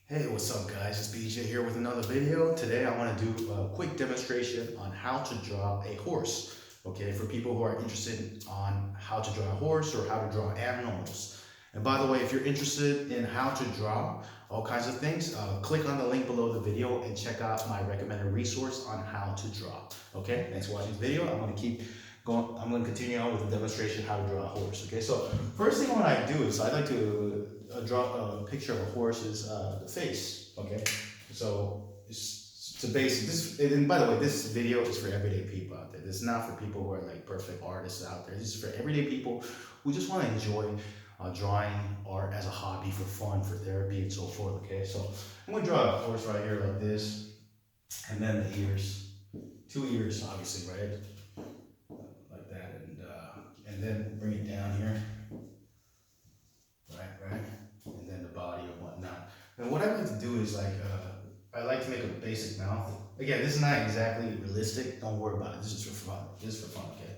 Hey, what's up guys? It's BJ here with another video. Today I want to do a quick demonstration on how to draw a horse. Okay, for people who are interested on how to draw a horse or how to draw animals. And by the way, if you're interested in how to draw all kinds of things, click on the link below the video and check out my recommended resource on how to draw. Okay, thanks for watching this video. I'm going to continue on with the demonstration how to draw a horse. Okay, so first thing what I do is I like to draw a picture of a horse's the face. Okay, so it's a basic. And by the way, this video is for everyday people out there. This is not for people who are like perfect artists out there. This is for everyday people who just want to enjoy drawing art as a hobby for fun, for therapy, and so forth. Okay, so I'm gonna draw a horse right here like this, and then the ears, two ears, obviously, right, like that, and then bring it down here, right, and then the body and whatnot. And what I like to do is I like to make a basic mouth. Again, this is not exactly realistic. Don't worry about it. This is for fun. This is for fun, okay?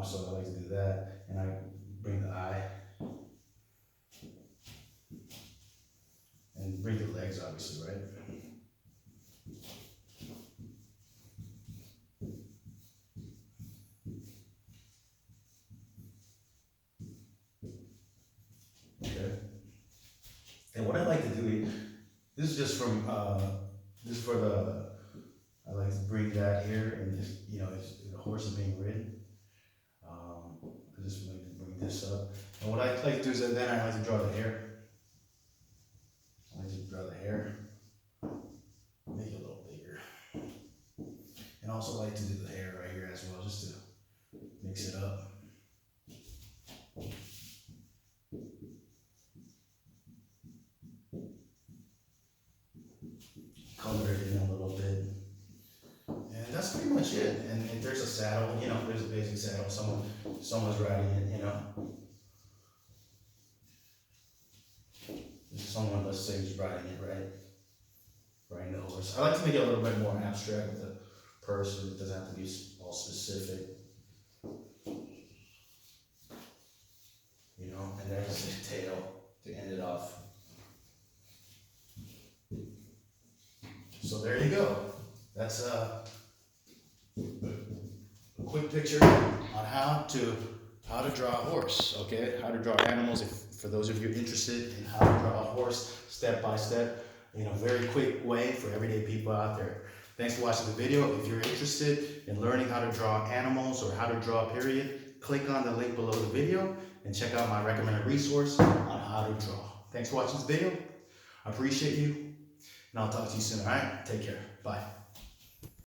So I like to do that, and I bring the eye. And bring the legs, obviously, right? Okay. And what I like to do, this is just from, this is for the, I like to bring that here, and just, if the horse is being ridden, I just like to bring this up. And what I like to do is then I like to draw the hair. I like to draw the hair, make it a little bigger. And also like to do the hair right here as well, just to mix it up. Color it in a little bit. And that's pretty much it. And if there's a saddle, there's a basic saddle, someone's riding it, Someone, let's say, is riding it, right? Riding the horse. I like to make it a little bit more abstract with the person. It doesn't have to be all specific. And there's the tail to end it off. So there you go. That's a quick picture on how to draw a horse. Okay, how to draw animals. For those of you interested in how to draw a horse, step by step, very quick way for everyday people out there. Thanks for watching the video. If you're interested in learning how to draw animals or how to draw a period, click on the link below the video and check out my recommended resource on how to draw. Thanks for watching this video. I appreciate you, and I'll talk to you soon. All right, take care. Bye.